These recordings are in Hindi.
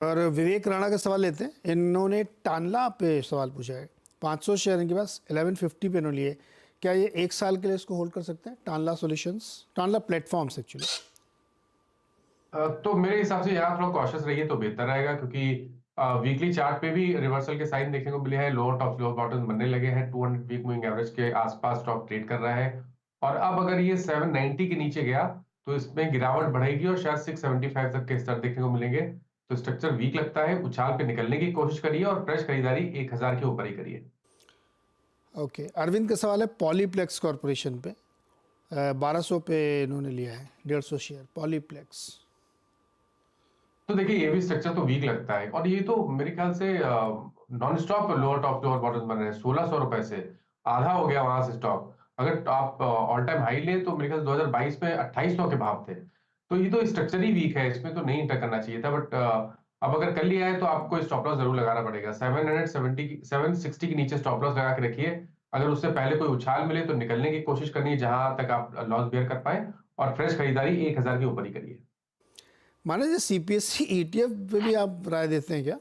और विवेक राणा का सवाल लेते हैं। इन्होंने टानला पे सवाल पूछा है। 500 शेयर इनके पास 1150 पे इन्होंने लिए। क्या ये एक साल के लिए इसको होल्ड कर सकते हैं? टानला सॉल्यूशंस, टानला प्लेटफॉर्म्स एक्चुअली। तो मेरे हिसाब से यहाँ थोड़ा कॉशियस रहिए तो बेहतर रहेगा, क्योंकि वीकली चार्ट पे भी रिवर्सल के साइन देखने को मिले हैं। लोअर टॉप लोअर बॉटम बनने लगे हैं। 200 वीक मूविंग एवरेज के आसपास स्टॉक ट्रेड कर रहा है। और अब अगर ये 790 के नीचे गया तो इसमें गिरावट बढ़ेगी और शायद 675 तक के स्तर देखने को मिलेंगे। तो स्ट्रक्चर वीक लगता है। उछाल पे निकलने की कोशिश करिए और फ्रेश खरीदारी 1000 के ऊपर ही करिए। ओके, अरविंद का सवाल है पॉलीप्लेक्स कॉरपोरेशन पे। 1200 पे इन्होंने लिया है 150 शेयर पॉलीप्लेक्स। तो देखिए, ये भी स्ट्रक्चर तो वीक लगता है और ये तो मेरे ख्याल से non stop lower top lower bottom बन रहे हैं। 1600 रुपए से आधा हो गया वहां से स्टॉक। अगर आप ऑल टाइम हाई ले तो मेरे ख्याल 2022 में 2800 के भाव थे। तो ये तो स्ट्रक्चर ही वीक है, इसमें तो नहीं इंटर करना चाहिए था। बट अब अगर कर लिया है तो आपको स्टॉप लॉस जरूर लगाना पड़ेगा। 760 के नीचे स्टॉप लॉस लगा के रखिए। अगर उससे पहले कोई उछाल मिले तो निकलने की कोशिश करनी है जहां तक आप लॉस बेयर कर पाए, और फ्रेश खरीदारी 1000 के ऊपर ही करिए। माना जी सीपीएससी ईटीएफ पे भी आप राय देते हैं क्या?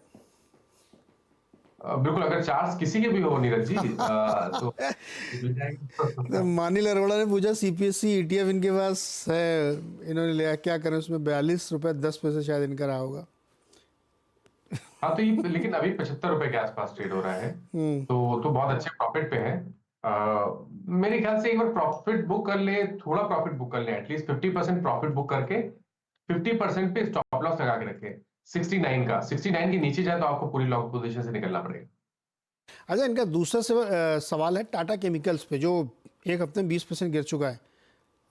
बिल्कुल, अगर चार्ज किसी के भी हो नीरज जी तो मिल तो जाएगा। मानिल अरोड़ा ने पूछा सीपीएससी ईटीएफ इनके पास है, इन्होंने लिया, क्या करें उसमें? 42 रुपए 10 पैसे शायद इनका रहा होगा। हाँ, तो ये लेकिन अभी 75 रुपए के आसपास ट्रेड हो रहा है। तो बहुत अच्छे प्रॉफिट पे है। मेरे ख्याल से एक बार प्रॉफिट बुक कर ले, थोड़ा प्रॉफिट बुक कर ले, एटलीस्ट 50% प्रॉफिट बुक करके 50% पे स्टॉप लॉस लगा के रखे। 69 के नीचे जाए तो आपको पूरी लॉन्ग पोजीशन से निकलना पड़ेगा। अच्छा, इनका दूसरा सवाल है टाटा केमिकल्स पे, जो एक हफ्ते में 20% गिर चुका है।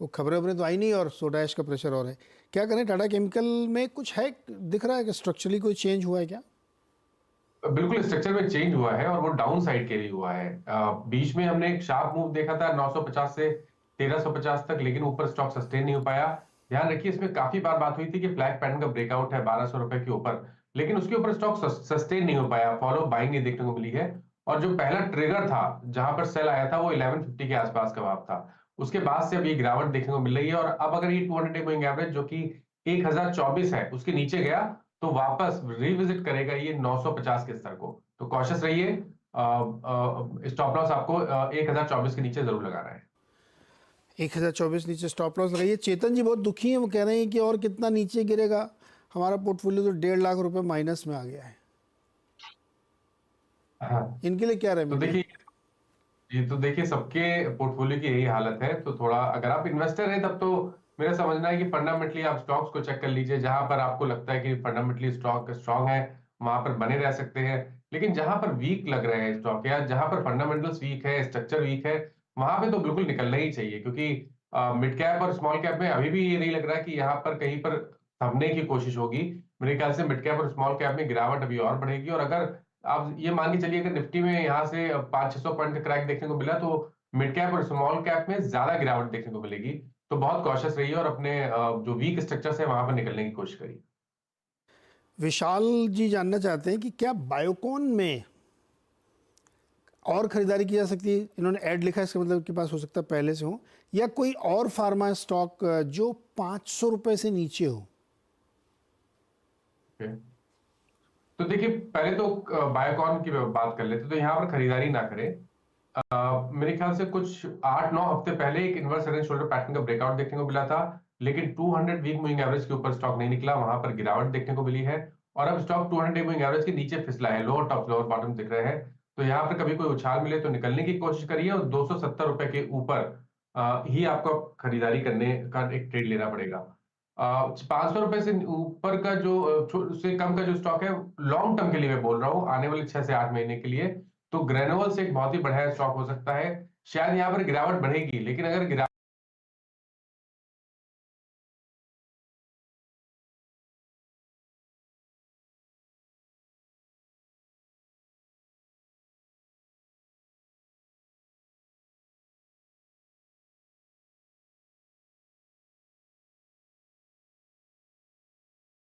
वो खबरें वबरें तो आई नहीं और सोडा ऐश का प्रेशर और है। क्या करें? टाटा केमिकल में कुछ है, दिख रहा है कि स्ट्रक्चरली कोई चेंज हुआ है क्या? बिल्कुल, स्ट्रक्चर में चेंज हुआ है और वो डाउन साइड के लिए हुआ है। बीच में हमने एक शार्प मूव देखा था 950 से 1350 तक, लेकिन ऊपर स्टॉक सस्टेन नहीं हो पाया। ध्यान रखिए, इसमें काफी बार बात हुई थी कि फ्लैग पैटर्न का ब्रेकआउट है 1200 रुपए के ऊपर, लेकिन उसके ऊपर स्टॉक सस्टेन नहीं हो पाया। फॉलो बाइंग नहीं देखने को मिली है। और जो पहला ट्रिगर था जहां पर सेल आया था वो 1150 के आसपास का भाव था। उसके बाद से अब ये गिरावट देखने को मिल रही है। और अब अगर ये 200 मूविंग एवरेज जो कि 1024 है उसके नीचे गया तो वापस रिविजिट करेगा ये 950 के स्तर को। तो कॉशियस रहिए। स्टॉप लॉस आपको 1024 के नीचे जरूर लगाना है। 1024 नीचे स्टॉप लॉस लगाइए। चेतन जी बहुत दुखी हैं, वो कह रहे हैं कि और कितना नीचे गिरेगा? हमारा पोर्टफोलियो तो 1.5 लाख रुपए माइनस में आ गया है। हाँ, इनके लिए क्या तो रेमेडी है? देखिए, ये तो देखिए सबके पोर्टफोलियो की यही हालत है। तो थोड़ा अगर आप इन्वेस्टर हैं तब तो मेरा समझना है कि फंडामेंटली आप स्टॉक्स को चेक कर लीजिए। जहां पर आपको लगता है कि फंडामेंटली स्टॉक स्ट्रांग है वहां पर बने रह सकते हैं। लेकिन जहां पर वीक लग रहे हैं स्टॉक, या जहां पर फंडामेंटल्स वीक है, स्ट्रक्चर वीक है, वहां पे तो बिल्कुल निकलना ही चाहिए। क्योंकि मिड कैप और स्मॉल कैप में अभी भी ये नहीं लग रहा है कि यहाँ पर कहीं पर थमने की कोशिश होगी। मेरे ख्याल से मिड कैप और स्मॉल कैप में गिरावट अभी और बढ़ेगी। और अगर आप ये मान के चलिए कि निफ्टी में यहाँ से 500-600 पॉइंट का क्रैक देखने को मिला तो मिड कैप और स्मॉल कैप में ज्यादा गिरावट देखने को मिलेगी। तो बहुत कॉशियस रहिए और अपने जो वीक स्ट्रक्चर है वहां पर निकलने की कोशिश करिए। विशाल जी जानना चाहते हैं कि क्या बायोकॉन में और खरीदारी की जा सकती है? इन्होंने ऐड लिखा है, इसका मतलब के पास हो सकता है पहले से हो, या कोई और फार्मा स्टॉक जो 500 रुपए से नीचे हो। ओके। तो देखिए, पहले तो बायोकॉन की बात कर लेते तो यहाँ पर खरीदारी ना करें। मेरे ख्याल से कुछ 8-9 हफ्ते पहले एक inverse head and shoulder pattern का ब्रेकआउट देखने को मिला था, लेकिन 200 वीक मूविंग एवरेज के ऊपर स्टॉक नहीं निकला। वहां पर गिरावट देखने को मिली है और अब स्टॉक 200 मूविंग एवरेज के नीचे फिसला है। लोअर टॉप लोअर बॉटम दिख रहे हैं। तो यहाँ पर कभी कोई उछाल मिले तो निकलने की कोशिश करिए और 270 रुपए के ऊपर ही आपको खरीदारी करने का एक ट्रेड लेना पड़ेगा। 500 रुपए से ऊपर का जो उससे कम का जो स्टॉक है, लॉन्ग टर्म के लिए मैं बोल रहा हूँ, आने वाले 6 से 8 महीने के लिए, तो ग्रेनुअल्स एक बहुत ही बढ़िया स्टॉक हो सकता है। शायद यहाँ पर गिरावट बढ़ेगी, लेकिन अगर गिरावट